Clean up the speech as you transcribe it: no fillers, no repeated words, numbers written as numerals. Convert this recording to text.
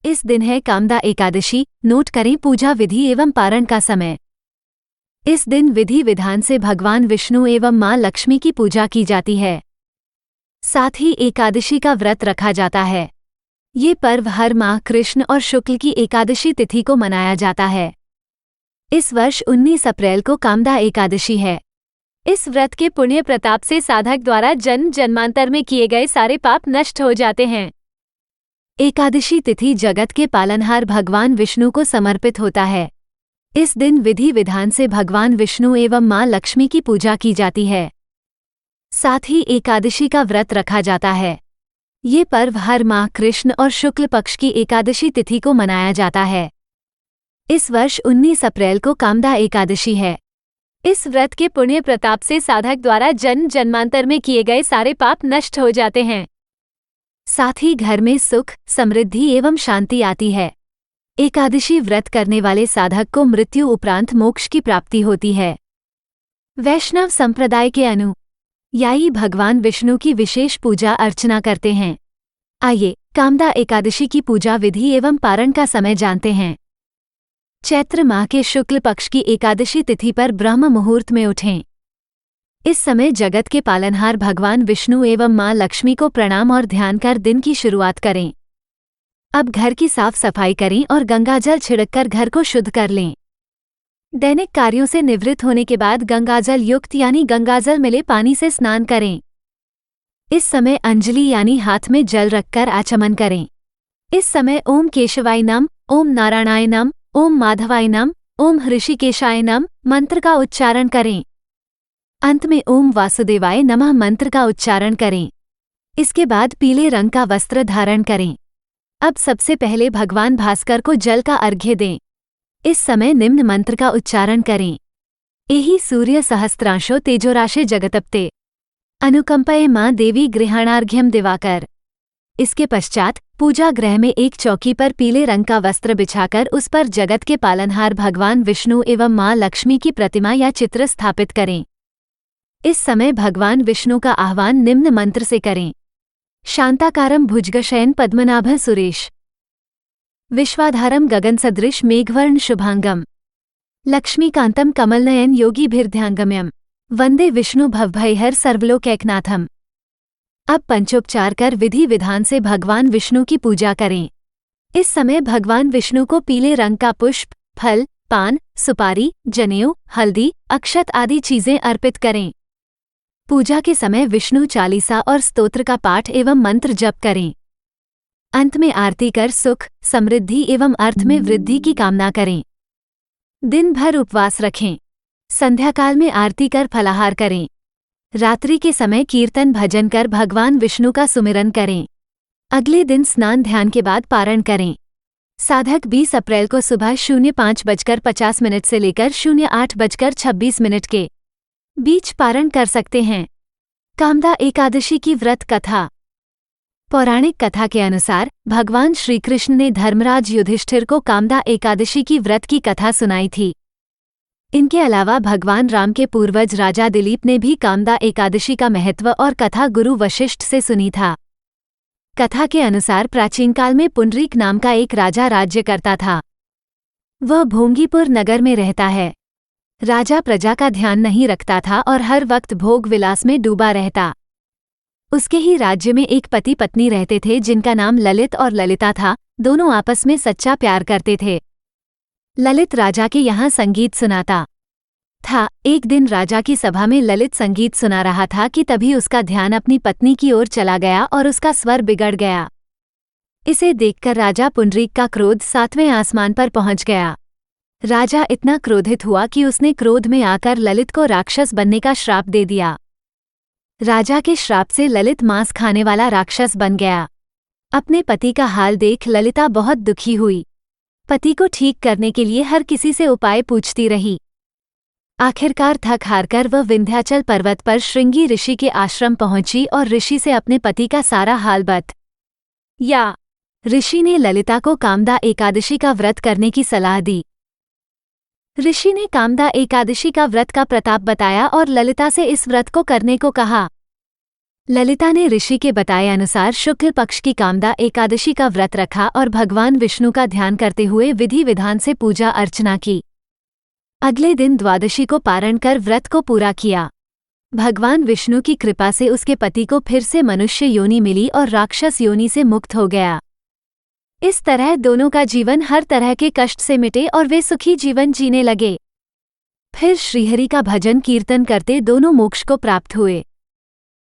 इस दिन है कामदा एकादशी। नोट करें पूजा विधि एवं पारण का समय। इस दिन विधि विधान से भगवान विष्णु एवं मां लक्ष्मी की पूजा की जाती है। साथ ही एकादशी का व्रत रखा जाता है। ये पर्व हर माह कृष्ण और शुक्ल की एकादशी तिथि को मनाया जाता है। इस वर्ष 19 अप्रैल को कामदा एकादशी है। इस व्रत के पुण्य प्रताप से साधक द्वारा जन्म जन्मांतर में किए गए सारे पाप नष्ट हो जाते हैं। एकादशी तिथि जगत के पालनहार भगवान विष्णु को समर्पित होता है। इस दिन विधि विधान से भगवान विष्णु एवं मां लक्ष्मी की पूजा की जाती है। साथ ही एकादशी का व्रत रखा जाता है। ये पर्व हर माह कृष्ण और शुक्ल पक्ष की एकादशी तिथि को मनाया जाता है। इस वर्ष 19 अप्रैल को कामदा एकादशी है। इस व्रत के पुण्य प्रताप से साधक द्वारा जन्म जन्मांतर में किए गए सारे पाप नष्ट हो जाते हैं। साथ ही घर में सुख, समृद्धि एवं शांति आती है। एकादशी व्रत करने वाले साधक को मृत्यु उपरांत मोक्ष की प्राप्ति होती है। वैष्णव संप्रदाय के अनुयायी भगवान विष्णु की विशेष पूजा अर्चना करते हैं। आइए कामदा एकादशी की पूजा विधि एवं पारण का समय जानते हैं। चैत्र माह के शुक्ल पक्ष की एकादशी तिथि पर ब्रह्म मुहूर्त में उठें। इस समय जगत के पालनहार भगवान विष्णु एवं मां लक्ष्मी को प्रणाम और ध्यान कर दिन की शुरुआत करें। अब घर की साफ सफाई करें और गंगाजल छिड़ककर घर को शुद्ध कर लें। दैनिक कार्यों से निवृत्त होने के बाद गंगाजल युक्त यानी गंगाजल मिले पानी से स्नान करें। इस समय अंजलि यानी हाथ में जल रखकर आचमन करें। इस समय ओम केशवाय नमः, ओम नारायणाय नमः, ओम माधवाय नमः, ओम हृषिकेशाय नमः मंत्र का उच्चारण करें। अंत में ओम वासुदेवाय नमः मंत्र का उच्चारण करें। इसके बाद पीले रंग का वस्त्र धारण करें। अब सबसे पहले भगवान भास्कर को जल का अर्घ्य दें। इस समय निम्न मंत्र का उच्चारण करें। एहि सूर्य सहस्त्रांशो तेजोराशे जगतपते अनुकंपये मां देवी गृहाणार्घ्यम दिवाकर। इसके पश्चात पूजा गृह में एक चौकी पर पीले रंग का वस्त्र बिछाकर उस पर जगत के पालनहार भगवान विष्णु एवं मां लक्ष्मी की प्रतिमा या चित्र स्थापित करें। इस समय भगवान विष्णु का आह्वान निम्न मंत्र से करें। शांताकारं भुजगशयन पद्मनाभ सुरेश विश्वाधारं गगनसदृश मेघवर्ण शुभांगम लक्ष्मीकांतं कमलनयन योगीभिर्ध्यांगम्यम वंदे विष्णु भवभयहर सर्वलोकैकनाथम। अब पंचोपचार कर विधि विधान से भगवान विष्णु की पूजा करें। इस समय भगवान विष्णु को पीले रंग का पुष्प, फल, पान, सुपारी, जनेऊ, हल्दी, अक्षत आदि चीजें अर्पित करें। पूजा के समय विष्णु चालीसा और स्तोत्र का पाठ एवं मंत्र जप करें। अंत में आरती कर सुख, समृद्धि एवं अर्थ में वृद्धि की कामना करें। दिन भर उपवास रखें। संध्याकाल में आरती कर फलाहार करें। रात्रि के समय कीर्तन भजन कर भगवान विष्णु का सुमिरन करें। अगले दिन स्नान ध्यान के बाद पारण करें। साधक 20 अप्रैल को सुबह 05:50 से लेकर 08:26 के बीच पारण कर सकते हैं। कामदा एकादशी की व्रत कथा। पौराणिक कथा के अनुसार भगवान श्रीकृष्ण ने धर्मराज युधिष्ठिर को कामदा एकादशी की व्रत की कथा सुनाई थी। इनके अलावा भगवान राम के पूर्वज राजा दिलीप ने भी कामदा एकादशी का महत्व और कथा गुरु वशिष्ठ से सुनी था। कथा के अनुसार प्राचीन काल में पुंडरीक नाम का एक राजा राज्य करता था। वह भोंगीपुर नगर में रहता है। राजा प्रजा का ध्यान नहीं रखता था और हर वक्त भोग विलास में डूबा रहता। उसके ही राज्य में एक पति पत्नी रहते थे जिनका नाम ललित और ललिता था। दोनों आपस में सच्चा प्यार करते थे। ललित राजा के यहाँ संगीत सुनाता था। एक दिन राजा की सभा में ललित संगीत सुना रहा था कि तभी उसका ध्यान अपनी पत्नी की ओर चला गया और उसका स्वर बिगड़ गया। इसे देखकर राजा पुंडरीक का क्रोध 7वें आसमान पर पहुंच गया। राजा इतना क्रोधित हुआ कि उसने क्रोध में आकर ललित को राक्षस बनने का श्राप दे दिया। राजा के श्राप से ललित मांस खाने वाला राक्षस बन गया। अपने पति का हाल देख ललिता बहुत दुखी हुई। पति को ठीक करने के लिए हर किसी से उपाय पूछती रही। आखिरकार थक हारकर वह विंध्याचल पर्वत पर श्रृंगी ऋषि के आश्रम पहुंची और ऋषि से अपने पति का सारा हाल बताया। ऋषि ने ललिता को कामदा एकादशी का व्रत करने की सलाह दी। ऋषि ने कामदा एकादशी का व्रत का प्रताप बताया और ललिता से इस व्रत को करने को कहा। ललिता ने ऋषि के बताए अनुसार शुक्ल पक्ष की कामदा एकादशी का व्रत रखा और भगवान विष्णु का ध्यान करते हुए विधि विधान से पूजा अर्चना की। अगले दिन द्वादशी को पारण कर व्रत को पूरा किया। भगवान विष्णु की कृपा से उसके पति को फिर से मनुष्य योनि मिली और राक्षस योनि से मुक्त हो गया। इस तरह दोनों का जीवन हर तरह के कष्ट से मिटे और वे सुखी जीवन जीने लगे। फिर श्रीहरि का भजन कीर्तन करते दोनों मोक्ष को प्राप्त हुए।